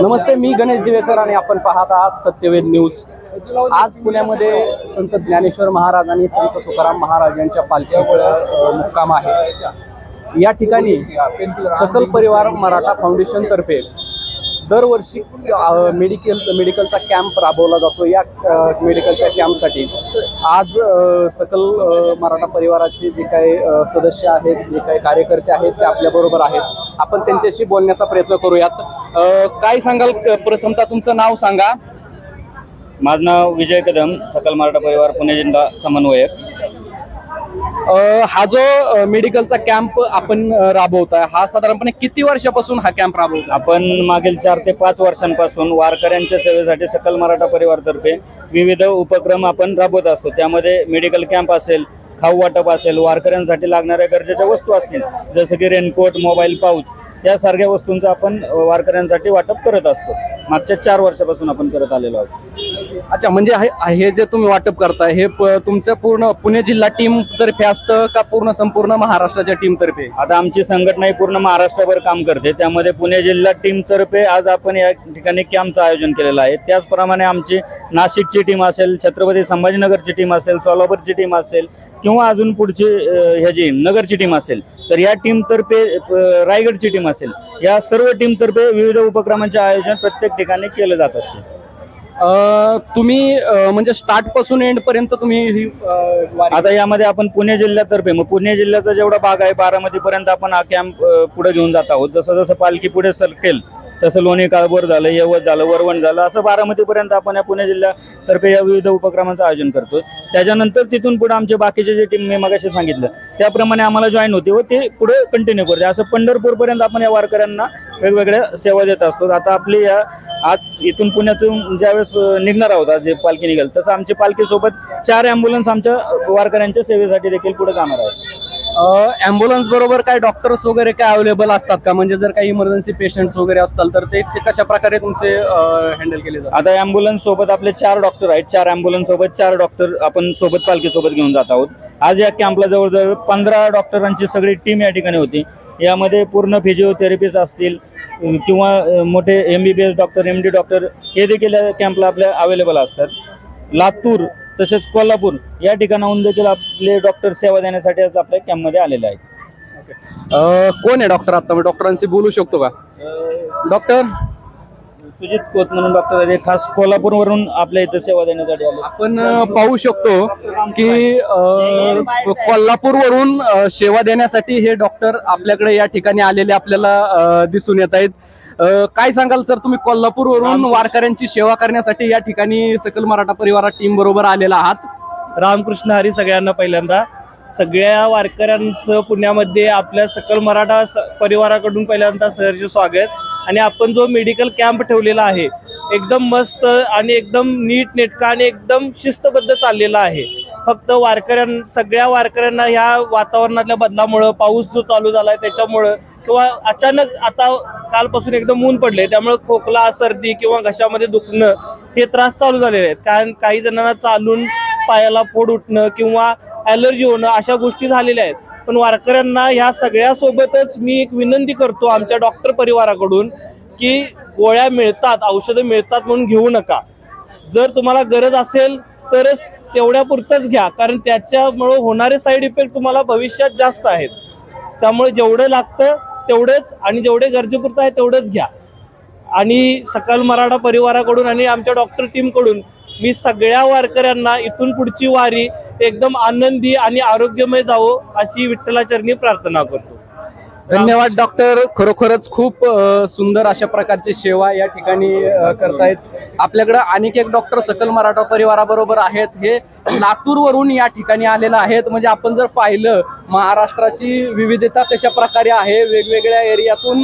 नमस्ते, मी गणेश दिवेकर आणि आपण पाहत आहात सत्यवेद न्यूज। आज पुण्यामध्ये संत ज्ञानेश्वर महाराज आणि संत तुकाराम महाराज यांच्या पालखीचं मुक्काम आहे। या ठिकाणी सकल परिवार मराठा फाउंडेशन तर्फे दरवर्षी मेडिकलचा कॅम्प राबवला जातो। या मेडिकलच्या कॅम्पसाठी आज सकल मराठा परिवाराचे जे काही सदस्य आहेत, जे काही कार्यकर्ते आहेत ते आपल्याबरोबर आहेत। आपण त्यांच्याशी बोलण्याचा प्रयत्न करूयात। काय सांगाल, प्रथमतः तुमचं नाव सांगा। माझं नाव विजय कदम, सकल मराठा परिवार पुणे जिल्हा समन्वयक। हा जो मेडिकलचा कॅम्प आपण राबवताय, हा साधारणपणे किती वर्षापासून हा कॅम्प राबवता? आपण मागील 4 ते 5 वर्षांपासून वारकऱ्यांच्या सेवेसाठी सकल मराठा परिवारतर्फे विविध उपक्रम आपण राबवत असतो। त्यामध्ये मेडिकल कॅम्प असेल, खाऊ वाटप असेल, वारकऱ्यांसाठी लागणाऱ्या गरजेच्या वस्तू असतील जसं की रेनकोट, मोबाईल पाऊच, यासारख्या वस्तूंचं आपण वारकऱ्यांसाठी वाटप करत असतो। मागच्या 4 वर्षापासून आपण करत आलेलो आहोत। अच्छा, म्हणजे हे जे तुम्ही वाटप करताय हे तुमचं पूर्ण पुणे जिल्हा टीम तर्फे असतं का संपूर्ण महाराष्ट्राच्या टीम तर्फे? आता आमची संघटना ही पूर्ण महाराष्ट्रभर काम करते, त्यामध्ये पुणे जिल्हा टीम तर्फे आज आपण या ठिकाणी कॅम्पचं आयोजन केलेलं आहे। त्याचप्रमाणे आमची नाशिकची टीम असेल, छत्रपती संभाजीनगरची टीम असेल, सोलापूरची टीम असेल किंवा अजून पुढची ह्याची नगरची टीम असेल, तर या टीम तर्फे रायगडची टीम असेल, या सर्व टीम तर्फे विविध उपक्रमांचे आयोजन प्रत्येक ठिकाणी केलं जात असते। तुम्ही म्हणजे स्टार्ट पासून एंड पर्यंत तुम्ही आता यामध्ये आपण पुणे जिल्ह्यातर्फे मग पुणे जिल्ह्याचा जेवढा भाग आहे बारामती पर्यंत आपण हा कॅम्प पुढे घेऊन जात आहोत। जसं जसं पालखी पुढे सरकेल तसं लोणी, काळभोर झालं, यवत झालं, वरवण झालं, असं बारामतीपर्यंत आपण या पुणे जिल्ह्यातर्फे या विविध उपक्रमांचं आयोजन करतो। त्याच्यानंतर तिथून पुढे आमचे बाकीचे जे टीम मी मगाशी सांगितलं त्याप्रमाणे आम्हाला जॉईन होते व ते पुढे कंटिन्यू करते। असं पंढरपूरपर्यंत आपण या वारकऱ्यांना वेगवेगळ्या सेवा देत असतो। आता आपली आज इथून पुण्यातून ज्यावेळेस निघणार आहोत, आज जे पालखी निघेल तसं आमची पालखीसोबत 4 ॲम्ब्युलन्स आमच्या वारकऱ्यांच्या सेवेसाठी देखील पुढे जाणार आहेत। ॲम्ब्युलन्स बरोबर काय डॉक्टर्स वगैरे काय अवेलेबल असतात का? म्हणजे जर काही इमर्जन्सी पेशंट्स वगैरे असतात तर ते कशा प्रकारे तुमचे हँडल केले जातात? आता ॲम्ब्युलन्स सोबत आपले 4 डॉक्टर आहेत। 4 ॲम्ब्युलन्स सोबत 4 डॉक्टर आपण सोबत पालखीसोबत घेऊन जात आहोत। आज या कॅम्पला जवळजवळ 15 डॉक्टरांची सगळी टीम या ठिकाणी होती। यामध्ये पूर्ण फिजिओथेरपिस्ट असतील किंवा मोठे MBBS डॉक्टर, MD डॉक्टर हे देखील या कॅम्पला आपल्या अवेलेबल असतात। लातूर तसेच कोल्हापूर या ठिकाणाहून देखील आपले डॉक्टर सेवा देण्यासाठी आज आपल्या कॅम्पमध्ये आलेले आहेत। कोण आहे डॉक्टर? आता मी डॉक्टरांशी बोलू शकतो का? डॉक्टर सुजित कोत म्हणून डॉक्टर आहे, खास कोल्हापूरवरून आपल्या इथं सेवा देण्यासाठी आले। आपण पाहू शकतो की कोल्हापूरवरून सेवा देण्यासाठी हे डॉक्टर आपल्याकडे या ठिकाणी आलेले आपल्याला दिसून येत आहेत। काय सांगाल सर, तुम्ही कोल्हापूरवरून वारकऱ्यांची सेवा करण्यासाठी या ठिकाणी सकल मराठा परिवार टीम बरोबर आलेला आहात? रामकृष्ण हरी सगळ्यांना। पहिल्यांदा सगळ्या वारकऱ्यांचं पुण्यामध्ये आपल्या सकल मराठा परिवाराकडून पहिल्यांदा सहर्ष स्वागत। आणि आपण जो मेडिकल कॅम्प ठेवलेला आहे एकदम मस्त आणि एकदम नीट नेटका आणि एकदम शिस्तबद्ध चाललेला आहे। फक्त सगळ्या वारकऱ्यांना ह्या वातावरणातल्या बदलामुळं, पाऊस जो चालू झालाय त्याच्यामुळं किंवा अचानक आता कालपासून एकदम ऊन पडले त्यामुळे खोकला, सर्दी किंवा घशामध्ये दुखणं हे त्रास चालू झालेले आहेत। कारण काही जणांना चालून पायाला फोड उठणं किंवा ॲलर्जी होणं अशा गोष्टी झालेल्या आहेत। पण वारकऱ्यांना ह्या सगळ्या सोबतच मी एक विनंती करतो आमच्या डॉक्टर परिवाराकडून की गोळ्या मिळतात, औषधं मिळतात म्हणून घेऊ नका। जर तुम्हाला गरज असेल तरच तेवढ्या पुरतच घ्या, कारण त्याच्यामुळे होणारे साईड इफेक्ट तुम्हाला भविष्यात जास्त आहेत। त्यामुळे जेवढं लागतं तेवढंच आणि जेवढे गरजेपुरतं आहे तेवढंच घ्या। आणि सकल मराठा परिवाराकडून आणि आमच्या डॉक्टर टीमकडून मी सगळ्या वारकऱ्यांना इथून पुढची वारी एकदम आनंदी आणि आरोग्यमय जावो अशी विठ्ठलाचरणी प्रार्थना करतो। धन्यवाद डॉक्टर. खरोखरच खूप सुंदर अशा प्रकारची सेवा या ठिकाणी करतायत. आपल्याकडे आणखी एक डॉक्टर सकल मराठा परिवाराबरोबर आहेत. हे लातूरवरून या ठिकाणी आलेले आहेत. म्हणजे आपण जर पाहिलं महाराष्ट्राची विविधता कशा प्रकारे आहे, वेगवेगळ्या एरियातून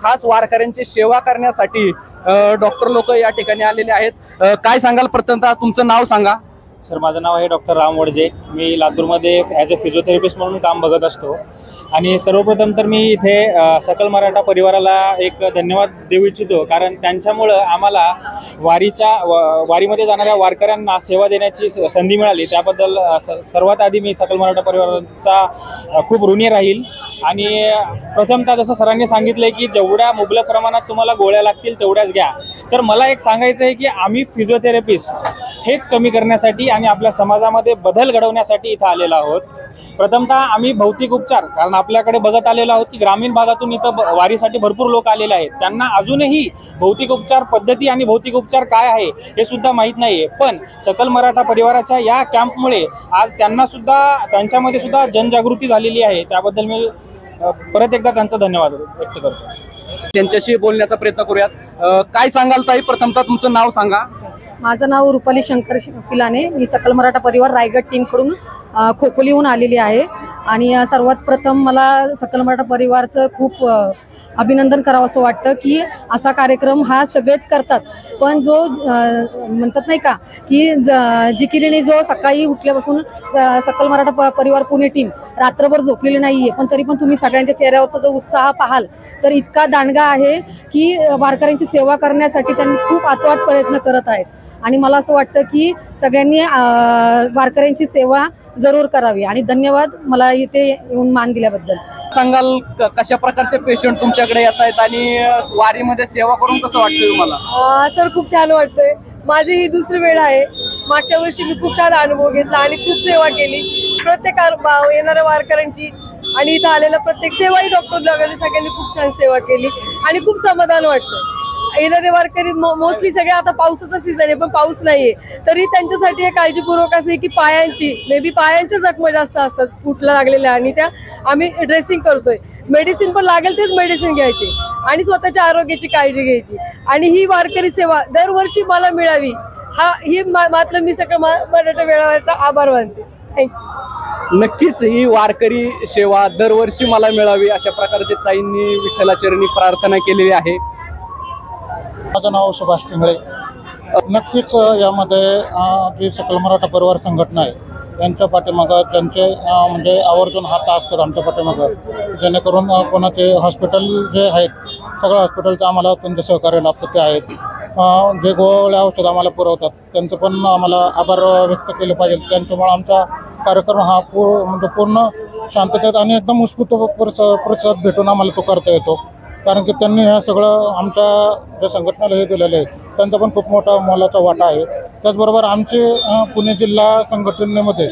खास वारकऱ्यांची सेवा करण्यासाठी डॉक्टर लोक या ठिकाणी आलेले आहेत. काय सांगाल? प्रथमतः तुमचं नाव सांगा. सर, माझं नाव आहे डॉक्टर राम वडजे. मी लातूरमध्ये ॲज अ फिजिओथेरपिस्ट म्हणून काम बघत असतो. आणि सर्वप्रथम तर मी इथे सकल मराठा परिवाराला एक धन्यवाद देऊ इच्छितो, कारण त्यांच्यामुळं आम्हाला वारीमध्ये जाणाऱ्या वारकऱ्यांना सेवा देण्याची संधी मिळाली. त्याबद्दल सर्वात आधी मी सकल मराठा परिवाराचा खूप ऋणी राहील. आणि प्रथमतः जसं सरांनी सांगितलं आहे की जेवढ्या मुबलक प्रमाणात तुम्हाला गोळ्या लागतील तेवढ्याच घ्या. तर मला एक सांगायचं आहे की आम्ही फिजिओथेरपिस्ट हेच कमी करण्यासाठी आणि आपल्या समाजामध्ये बदल घडवण्यासाठी इथं आलेलो आहोत. प्रथमतः आम्ही भौतिक उपचार, कारण आपल्याकडे बघत आलेलो आहोत की ग्रामीण भागातून इथं वारीसाठी भरपूर लोक आलेले आहेत. त्यांना अजूनही भौतिक उपचार पद्धती आणि भौतिक उपचार काय आहे हे सुद्धा माहीत नाही आहे. पण सकल मराठा परिवाराच्या या कॅम्पमुळे आज त्यांच्यामध्ये सुद्धा जनजागृती झालेली आहे. त्याबद्दल मी परत एकदा त्यांचा धन्यवाद व्यक्त करतो. त्यांच्याशी बोलण्याचा प्रयत्न करूयात. काय सांगाल ताई? प्रथमतः तुमचं नाव सांगा. माझं नाव रुपाली शंकर पिलाने. मी सकल मराठा परिवार रायगड टीमकडून खोपोलीहून आलेली आहे. आणि सर्वात प्रथम मला सकल मराठा परिवारचं खूप अभिनंदन करावं असं वाटतं की असा कार्यक्रम हा सगळेच करतात, पण जो म्हणतात नाही का की जिकिरीने जो सकाळी उठल्यापासून सकल मराठा परिवार पुणे टीम रात्रभर झोपलेली नाही आहे, पण तरी पण तुम्ही सगळ्यांच्या चेहऱ्यावरचा जो उत्साह पाहाल तर इतका दांडगा आहे की वारकऱ्यांची सेवा करण्यासाठी त्यांनी खूप आतोआत प्रयत्न करत आहेत. आणि मला असं वाटतं की सगळ्यांनी वारकऱ्यांची सेवा जरूर करावी. आणि धन्यवाद मला इथे येऊन मान दिल्याबद्दल. सांगाल कशा प्रकारचे पेशंट तुमच्याकडे येत आहेत आणि वारीमध्ये सेवा करून कसं वाटतंय तुम्हाला? सर, खूप छान वाटतंय. माझी ही दुसरी वेळ आहे. मागच्या वर्षी मी खूप छान अनुभव घेतला आणि खूप सेवा केली प्रत्येक येणाऱ्या वारकऱ्यांची. आणि इथं आलेल्या प्रत्येक सेवाही डॉक्टर लोकांनी सगळ्यांनी खूप छान सेवा केली आणि खूप समाधान वाटतं. येणारे वारकरी मोस्टली सगळे, आता पावसाचा सीझन आहे पण पाऊस नाहीये, तरी त्यांच्यासाठी एक काळजीपूर्वक असे की पायांच्या जखमा जास्त असतात फुटला लागलेल्या, आणि त्या आम्ही ड्रेसिंग करतोय. मेडिसिन पण लागेल तेच मेडिसिन घ्यायची आणि स्वतःच्या आरोग्याची काळजी घ्यायची. आणि ही वारकरी सेवा दरवर्षी मला मिळावी ही मात्र मी सगळं मराठा मेळाव्याचा आभार मानते. थँक्यू. नक्कीच ही वारकरी सेवा दरवर्षी मला मिळावी अशा प्रकारचे ताईंनी विठ्ठलाचरणी प्रार्थना केलेली आहे. माझं नाव सुभाष पिंगळे. नक्कीच यामध्ये जी सकल मराठा परिवार संघटना आहे त्यांच्या पाठीमागं त्यांचे म्हणजे आवर्जून हात असतात आमच्या पाठीमागं, जेणेकरून कोणाचे हॉस्पिटल जे आहेत सगळं हॉस्पिटलचं आम्हाला त्यांचं सहकार्य लाभतं ते आहेत. जे गोळ्या औषध आम्हाला पुरवतात त्यांचं पण आम्हाला आभार व्यक्त केले पाहिजे. त्यांच्यामुळे आमचा कार्यक्रम हा म्हणजे पूर्ण शांततेत आणि एकदम उत्स्फूर्त प्रतिसाद भेटून आम्हाला तो करता येतो. कारण की त्यांनी हे सगळं आमच्या ज्या संघटनेला हे दिलेलं आहे त्यांचा पण खूप मोठा मोलाचा वाटा आहे. त्याचबरोबर आमचे पुणे जिल्हा संघटनेमध्ये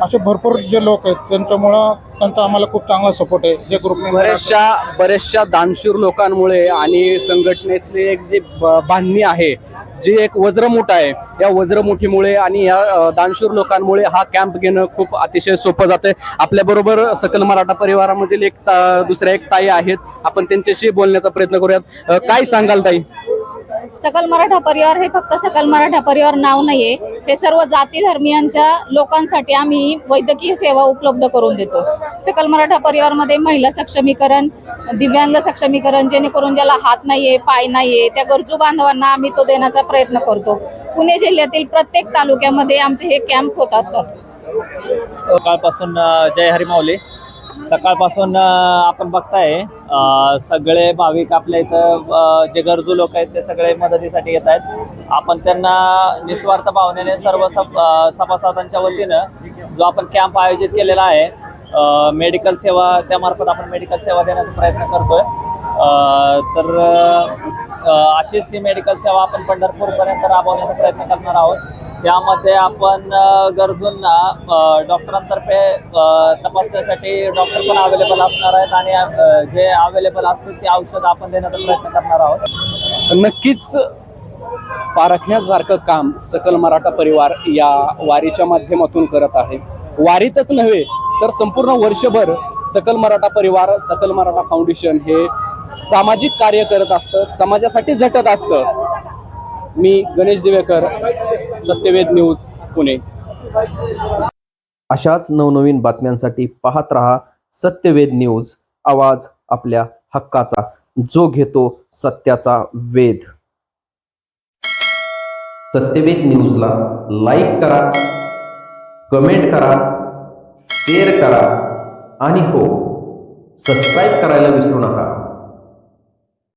असे भरपूर जे लोक आहेत त्यांच्यामुळं त्यांचा आम्हाला खूप चांगला सपोर्ट आहे. जे ग्रुपने बऱ्याचशा दानशूर लोकांमुळे आणि संघटनेतले एक जे बांधणी आहे, जी एक वज्रमुठ आहे, या वज्रमुठीमुळे आणि या दानशूर लोकांमुळे हा कॅम्प घेणं खूप अतिशय सोपं जातंय. आपल्याबरोबर सकल मराठा परिवारामधील दुसऱ्या एक ताई आहेत. आपण त्यांच्याशी बोलण्याचा प्रयत्न करूयात. काय सांगाल ताई? सकल मराठा परिवार हे फक्त सकल मराठा परिवार नाव नाहीये, हे सर्व जाती धर्मियांच्या लोकांसाठी आम्ही वैद्यकीय सेवा उपलब्ध करून देतो. सकल मराठा परिवारमध्ये महिला सक्षमीकरण, दिव्यांग सक्षमीकरण, जेणेकरून ज्याला हात नाहीये, पाय नाहीये, त्या गरजू बांधवांना आम्ही तो देण्याचा प्रयत्न करतो. पुणे जिल्ह्यातील प्रत्येक तालुक्यामध्ये आमचे हे कॅम्प होत असतात. सकाळपासून जय हरी माऊली. सकाळपासून आपण बघताय सगळे भाविक आपल्या इथं जे गरजू लोक आहेत ते सगळे मदतीसाठी येत आहेत. आपण त्यांना निस्वार्थ भावनेने सर्व सभासदांच्या वतीनं जो आपण कॅम्प आयोजित केलेला आहे मेडिकल सेवा, त्यामार्फत आपण मेडिकल सेवा देण्याचा प्रयत्न करतोय. तर अशीच ही मेडिकल सेवा आपण पंढरपूरपर्यंत राबवण्याचा प्रयत्न करणार आहोत. त्यामध्ये आपण गरजूंना डॉक्टरांतर्फे तपासण्यासाठी डॉक्टर पण अवेलेबल असणार आहेत आणि जे अवेलेबल असतील ते औषध आपण देण्याचा प्रयत्न करणार आहोत. नक्कीच पारखण्यासारखं काम सकल मराठा परिवार या वारीच्या माध्यमातून करत आहे. वारीतच नव्हे तर संपूर्ण वर्षभर सकल मराठा परिवार, सकल मराठा फाउंडेशन हे सामाजिक कार्य करत असतं, समाजासाठी झटत असतं. मी गणेश दिवेकर, सत्यवेद न्यूज, पुणे. अशाच नवनवीन बातम्यांसाठी पाहत रहा सत्यवेद न्यूज, आवाज आपल्या हक्काचा, जो घेतो सत्याचा वेध. सत्यवेद न्यूजला लाईक करा, कमेंट करा, शेअर करा आणि हो, सबस्क्राईब करायला विसरू नका.